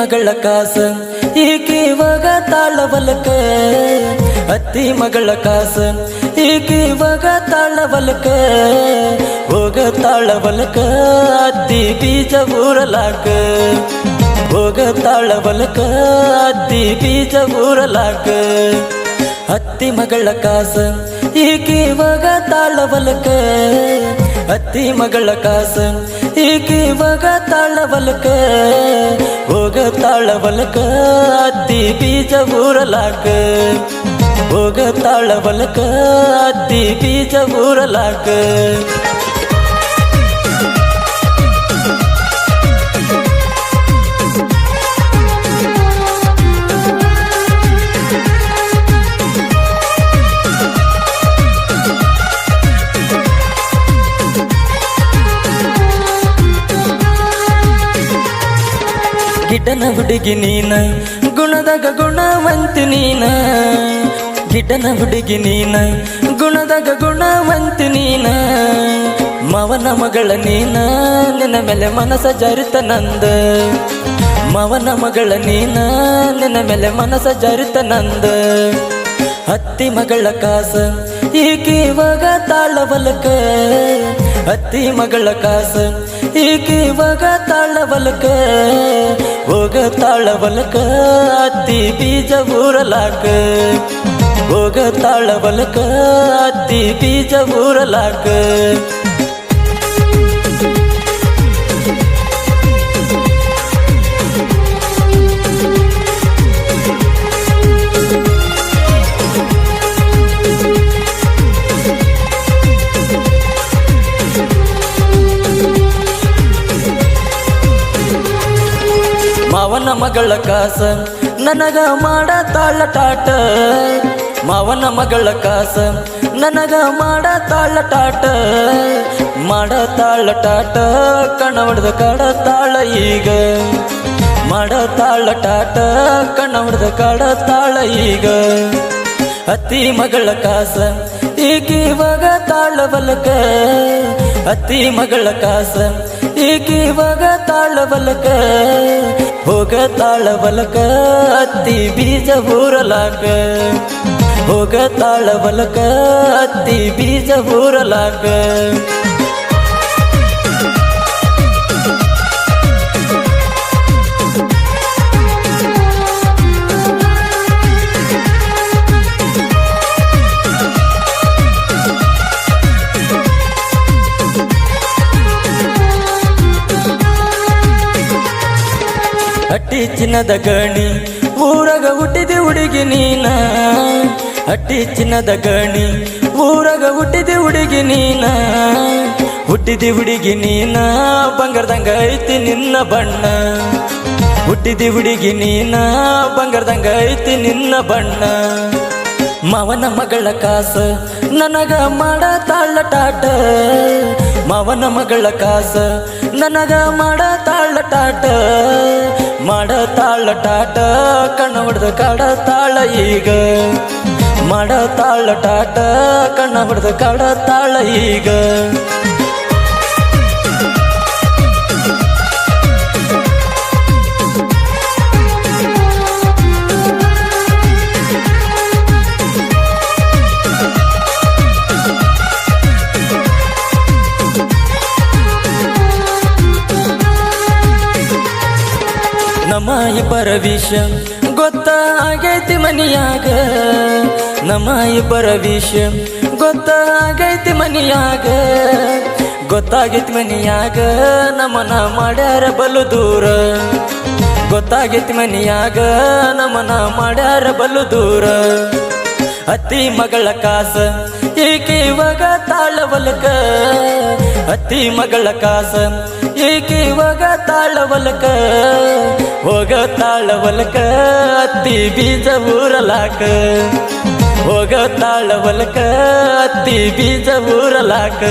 ಮಗಳ ಕಾಸ ಈಕಿ ಇವಾಗ ತಾಳವಲಕ ಅತ್ತಿ ಮಗಳ ಕಾಸ ಈಕಿ ಇವಾಗ ತಾಳವಲಕ ಹೋಗ ತಾಳವಲಕ ಅತ್ತಿ ಬೀಜ ಊರಲಾಕ ಹೋಗ ತಾಳವಲಕ ಅತ್ತಿ ಬೀಜ ಊರಲಾಕ ಅತ್ತಿ ಮಗಳ ಕಾಸ ಈಕಿ ಇವಾಗ ತಾಳವಲಕ ಅತ್ತಿ ಮಗಳ ಕಾಸ ಈಕಿ ಇವಾಗ ತಾಳವಲಕ ಹೋಗ ತಾಳವಲಕ ಅತ್ತಿ ಬೀಜ ಊರಲಾಕ ಹೋಗ ತಾಳವಲಕ ಅತ್ತಿ ಬೀಜ ಊರಲಾಕ ಗಿಡ್ಡನ ಹುಡುಗಿ ನೀನ ಗುಣದಾಗ ಗುಣವಂತಿ ನೀನ ಗಿಡ್ಡನ ಹುಡುಗಿ ನೀನ ಗುಣದಾಗ ಗುಣವಂತಿ ನೀನ ಮವನ ಮಗಳ ನೀನ ನಿನ್ನ ಮೇಲೆ ಮನಸ ಜರಿತ ನಂದ ಮವನ ಮಗಳ ನೀನ ನಿನ್ನ ಮೇಲೆ ಮನಸ ಜರಿತ ನಂದ ಅತ್ತಿ ಮಗಳ ಕಾಸ ಈಕಿ ಇವಾಗ ತಾಳವಲಕ ಅತ್ತಿ ಮಗಳ ಕಾಸ ಈಕಿ ಇವಾಗ ತಾಳವಲಕ ಹೋಗ ತಾಳವಲಕ ಅತ್ತಿ ಬೀಜ ಊರಲಾಕ ಹೋಗ ತಾಳವಲಕ ಅತ್ತಿ ಬೀಜ ಊರಲಾಕ ಮಾವನ ಮಗಳ ಕಾಸ ನನಗ ಮಾಡ ತಾಳಟಾಟ ಮಾವನ ಮಗಳ ಕಾಸ ನನಗ ಮಾಡ ತಾಳಟಾಟ ಮಾಡ ತಾಳಟಾಟ ಕಣ ಹೊಡೆದ ಕಡ ತಾಳ ಈಗ ಮಾಡ ತಾಳಟಾಟ ಕಣ ಹೊಡೆದ ಕಡ ತಾಳ ಈಗ ಅತ್ತಿ ಮಗಳ ಕಾಸ ಈಕಿ ಇವಾಗ ತಾಳವಲಕ ಅತ್ತಿ ಮಗಳ ಕಾಸ ಈಕಿ ಇವಾಗ ತಾಳವಲಕ ಹೋಗ ತಾಳವಲಕ ಅತ್ತಿ ಬೀಜ ಊರಲಾಕ ಹೋಗ ತಾಳವಲಕ ಅತ್ತಿ ಬೀಜ ಊರಲಾಕ ಅಟ್ಟಿ ಚಿನ್ನದ ಗಣಿ ಊರಗ ಹುಟ್ಟಿದಿ ಹುಡುಗಿ ನೀನ ಅಟ್ಟಿ ಚಿನ್ನದ ಗಣಿ ಊರಗ ಹುಟ್ಟಿದಿ ಹುಡುಗಿ ನೀನ ಹುಟ್ಟಿದಿ ಹುಡುಗಿ ನೀನ ಬಂಗಾರದಂಗ ಐತಿ ನಿನ್ನ ಬಣ್ಣ ಹುಟ್ಟಿದಿ ಹುಡುಗಿ ನೀನ ಬಂಗಾರದಂಗ ಐತಿ ನಿನ್ನ ಬಣ್ಣ ಮಾವನ ಮಗಳ ಕಾಸ ನನಗ ಮಾಡ ತಾಳಟಾಟ ಮಾವನ ಮಗಳ ಕಾಸ ನನಗ ಮಾಡ ತಾಳಟಾಟ ಮಾಡ ತಾಳಟಾಟ ಕಣ್ಣ ಹೊಡೆದ ಕಡ ತಾಳ ಈಗ ಮಾಡ ತಾಳಟಾಟ ಕಣ್ಣ ಹೊಡೆದ ಕಡ ತಾಳ ಈಗ ನಮ್ಮ ಇಬ್ಬರ ವಿಷಯ ಗೊತ್ತಾಗೈತಿ ಮನಿಯಾಗ ನಮ್ಮ ಇಬ್ಬರ ವಿಷಯ ಗೊತ್ತಾಗೈತಿ ಮನಿಯಾಗ ಗೊತ್ತಾಗೈತಿ ಮನಿಯಾಗ ನಮ್ಮನ ಮಾಡ್ಯಾರ ಬಲು ದೂರ ಗೊತ್ತಾಗೈತಿ ಮನಿಯಾಗ ನಮ್ಮನ ಮಾಡ್ಯಾರ ಬಲು ದೂರ ಅತ್ತಿ ಮಗಳ ಕಾಸ ಈಕಿ ಇವಾಗ ತಾಳವಲಕ ಅತ್ತಿ ಮಗಳ ಕಾಸ ಈಕಿ ಇವಾಗ ತಾಳವಲಕ ಹೋಗ ತಾಳವಲಕ ಅತ್ತಿ ಬೀಜ ಊರಲಾಕ ಹೋಗ ತಾಳವಲಕ ಅತ್ತಿ ಬೀಜ ಊರಲಾಕ